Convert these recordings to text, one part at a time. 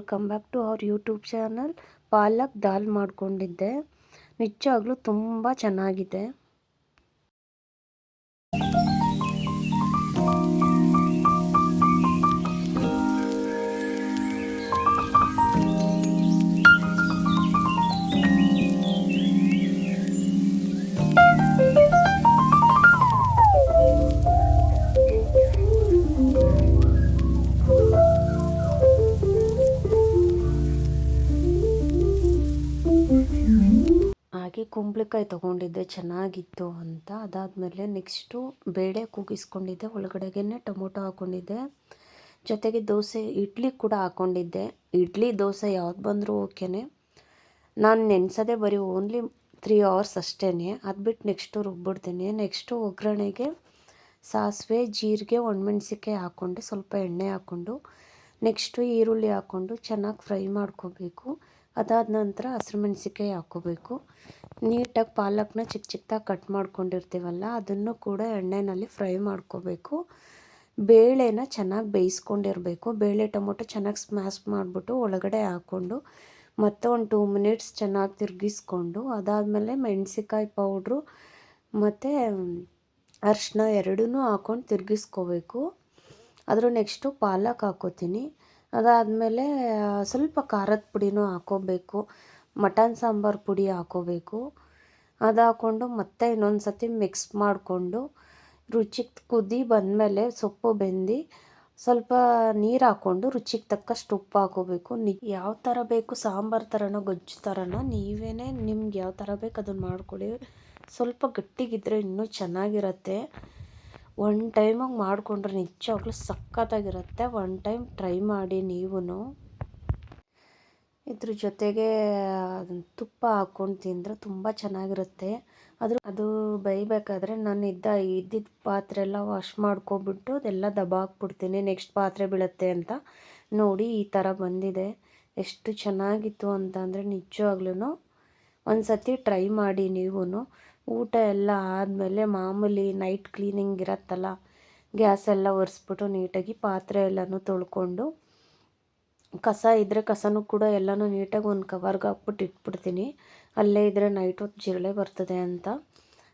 Welcome back to our YouTube channel. ಪಾಲಕ್ ದಾಲ್ ಮಾಡ್ಕೊಂಡಿದ್ದೆ, ನಿಜವಾಗ್ಲೂ ತುಂಬ ಚೆನ್ನಾಗಿದೆ. ಹಾಗೆ ಕುಂಬಳಕಾಯಿ ತೊಗೊಂಡಿದ್ದೆ, ಚೆನ್ನಾಗಿತ್ತು ಅಂತ. ಅದಾದಮೇಲೆ ನೆಕ್ಸ್ಟು ಬೇಳೆ ಕೂಗಿಸ್ಕೊಂಡಿದ್ದೆ, ಒಳಗಡೆಗೆ ಟೊಮೊಟೊ ಹಾಕ್ಕೊಂಡಿದ್ದೆ, ಜೊತೆಗೆ ದೋಸೆ ಇಡ್ಲಿ ಕೂಡ ಹಾಕ್ಕೊಂಡಿದ್ದೆ. ಇಡ್ಲಿ ದೋಸೆ ಯಾವ್ದು ಬಂದರೂ ಓಕೆನೆ. ನಾನು ನೆನೆಸೋದೇ ಬರೀ ಓನ್ಲಿ 3 hours ಅಷ್ಟೇ. ಅದು ಬಿಟ್ಟು ನೆಕ್ಸ್ಟು ರುಬ್ಬಿಡ್ತೀನಿ. ನೆಕ್ಸ್ಟು ಒಗ್ಗರಣೆಗೆ ಸಾಸಿವೆ, ಜೀರಿಗೆ, ಒಣಮೆಣ್ಸಿಕಾಯಿ ಹಾಕ್ಕೊಂಡು ಸ್ವಲ್ಪ ಎಣ್ಣೆ ಹಾಕ್ಕೊಂಡು ನೆಕ್ಸ್ಟು ಈರುಳ್ಳಿ ಹಾಕ್ಕೊಂಡು ಚೆನ್ನಾಗಿ ಫ್ರೈ ಮಾಡ್ಕೋಬೇಕು. ಅದಾದ ನಂತರ ಹಸಿರು ಮೆಣಸಿಕಾಯಿ ಹಾಕ್ಕೋಬೇಕು. ನೀಟಾಗಿ ಪಾಲಕ್ನ ಚಿಕ್ಕ ಚಿಕ್ಕದಾಗಿ ಕಟ್ ಮಾಡ್ಕೊಂಡಿರ್ತೀವಲ್ಲ, ಅದನ್ನು ಕೂಡ ಎಣ್ಣೆಯಲ್ಲಿ ಫ್ರೈ ಮಾಡ್ಕೋಬೇಕು. ಬೇಳೆನ ಚೆನ್ನಾಗಿ ಬೇಯಿಸ್ಕೊಂಡಿರಬೇಕು. ಬೇಳೆ ಟೊಮೊಟೊ ಚೆನ್ನಾಗಿ ಸ್ಮ್ಯಾಶ್ ಮಾಡಿಬಿಟ್ಟು ಒಳಗಡೆ ಹಾಕ್ಕೊಂಡು ಮತ್ತೆ ಒಂದು 2 minutes ಚೆನ್ನಾಗಿ ತಿರುಗಿಸ್ಕೊಂಡು, ಅದಾದಮೇಲೆ ಮೆಣಸಿಕಾಯಿ ಪೌಡ್ರು ಮತ್ತು ಅರಿಶಿನ ಎರಡೂ ಹಾಕ್ಕೊಂಡು ತಿರುಗಿಸ್ಕೋಬೇಕು. ಅದ್ರ ನೆಕ್ಸ್ಟು ಪಾಲಕ್ ಹಾಕ್ಕೋತೀನಿ. ಅದಾದಮೇಲೆ ಸ್ವಲ್ಪ ಖಾರದ ಪುಡಿನೂ ಹಾಕ್ಕೋಬೇಕು. ಮಟನ್ ಸಾಂಬಾರು ಪುಡಿ ಹಾಕ್ಕೋಬೇಕು. ಅದು ಹಾಕ್ಕೊಂಡು ಮತ್ತೆ ಇನ್ನೊಂದು ಸತಿ ಮಿಕ್ಸ್ ಮಾಡಿಕೊಂಡು ರುಚಿಗೆ ಕುದಿ ಬಂದಮೇಲೆ ಸೊಪ್ಪು ಬೆಂದು ಸ್ವಲ್ಪ ನೀರು ಹಾಕ್ಕೊಂಡು ರುಚಿಗೆ ತಕ್ಕಷ್ಟು ಉಪ್ಪು ಹಾಕ್ಕೋಬೇಕು. ಯಾವ ಥರ ಬೇಕು, ಸಾಂಬಾರು ಥರನೋ ಗೊಜ್ಜು ಥರನೋ, ನೀವೇ ನಿಮ್ಗೆ ಯಾವ ಥರ ಬೇಕು ಅದನ್ನು ಮಾಡ್ಕೊಳ್ಳಿ. ಸ್ವಲ್ಪ ಗಟ್ಟಿಗಿದ್ದರೆ ಇನ್ನೂ ಚೆನ್ನಾಗಿರುತ್ತೆ. ಒನ್ ಟೈಮಾಗಿ ಮಾಡಿಕೊಂಡ್ರೆ ನಿಜವಾಗ್ಲೂ ಸಖತ್ತಾಗಿರುತ್ತೆ. ಒನ್ ಟೈಮ್ ಟ್ರೈ ಮಾಡಿ ನೀವು. ಇದ್ರ ಜೊತೆಗೆ ತುಪ್ಪ ಹಾಕ್ಕೊಂಡು ತಿಂದರೆ ತುಂಬ ಚೆನ್ನಾಗಿರುತ್ತೆ. ಅದು ಬೇಯಬೇಕಾದ್ರೆ ನಾನು ಇದ್ದಿದ್ದ ಪಾತ್ರೆ ಎಲ್ಲ ವಾಶ್ ಮಾಡ್ಕೊಬಿಟ್ಟು ಅದೆಲ್ಲ ದಬಾಕ್ಬಿಡ್ತೀನಿ, ನೆಕ್ಸ್ಟ್ ಪಾತ್ರೆ ಬೀಳುತ್ತೆ ಅಂತ. ನೋಡಿ ಈ ಥರ ಬಂದಿದೆ. ಎಷ್ಟು ಚೆನ್ನಾಗಿತ್ತು ಅಂತಂದರೆ ನಿಜವಾಗ್ಲೂ ಒಂದು ಸತಿ ಟ್ರೈ ಮಾಡಿ ನೀವು. ಊಟ ಎಲ್ಲ ಆದಮೇಲೆ ಮಾಮೂಲಿ ನೈಟ್ ಕ್ಲೀನಿಂಗ್ ಇರತ್ತಲ್ಲ, ಗ್ಯಾಸ್ ಎಲ್ಲ ಒರೆಸ್ಬಿಟ್ಟು ನೀಟಾಗಿ ಪಾತ್ರೆ ಎಲ್ಲನೂ ತೊಳ್ಕೊಂಡು, ಕಸ ಇದ್ದರೆ ಕಸನೂ ಕೂಡ ಎಲ್ಲನೂ ನೀಟಾಗಿ ಒಂದು ಕವರ್ಗೆ ಹಾಕ್ಬಿಟ್ಟು ಇಟ್ಬಿಡ್ತೀನಿ. ಅಲ್ಲೇ ಇದ್ದರೆ ನೈಟ್ ಹೊತ್ತು ಜಿರಳೆ ಬರ್ತದೆ ಅಂತ.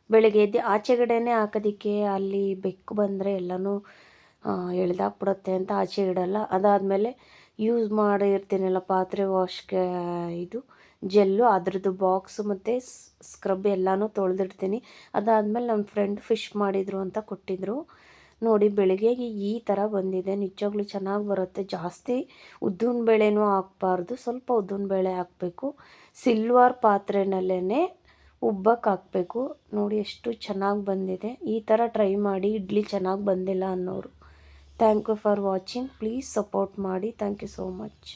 ಬೆಳಗ್ಗೆ ಎದ್ದು ಆಚೆಗಡೆನೇ ಹಾಕೋದಕ್ಕೆ ಅಲ್ಲಿ ಬೆಕ್ಕು ಬಂದರೆ ಎಲ್ಲನೂ ಎಳ್ದಾಕ್ಬಿಡುತ್ತೆ ಅಂತ ಆಚೆ ಇಡಲ್ಲ. ಅದಾದಮೇಲೆ ಯೂಸ್ ಮಾಡಿರ್ತೀನಲ್ಲ ಪಾತ್ರೆ ವಾಶ್ಗೆ ಇದು ಜೆಲ್ಲು, ಅದ್ರದ್ದು ಬಾಕ್ಸು ಮತ್ತು ಸ್ಕ್ರಬ್ ಎಲ್ಲನೂ ತೊಳೆದಿಡ್ತೀನಿ. ಅದಾದಮೇಲೆ ನನ್ನ ಫ್ರೆಂಡ್ ಫಿಶ್ ಮಾಡಿದರು ಅಂತ ಕೊಟ್ಟಿದ್ದರು. ನೋಡಿ ಬೆಳಗ್ಗೆಗೆ ಈ ಥರ ಬಂದಿದೆ. ನಿಜವಾಗ್ಲೂ ಚೆನ್ನಾಗಿ ಬರುತ್ತೆ. ಜಾಸ್ತಿ ಉದ್ದಿನ ಬೇಳೆನೂ ಹಾಕ್ಬಾರ್ದು, ಸ್ವಲ್ಪ ಉದ್ದಿನ ಬೇಳೆ ಹಾಕಬೇಕು. ಸಿಲ್ವರ್ ಪಾತ್ರೆನಲ್ಲೇ ಉಬ್ಬಕ್ಕೆ ಹಾಕಬೇಕು. ನೋಡಿ ಎಷ್ಟು ಚೆನ್ನಾಗಿ ಬಂದಿದೆ. ಈ ಥರ ಟ್ರೈ ಮಾಡಿ, ಇಡ್ಲಿ ಚೆನ್ನಾಗಿ ಬಂದಿಲ್ಲ ಅನ್ನೋರು. Thank you for watching. Please support ಮಾಡಿ. Thank you so much.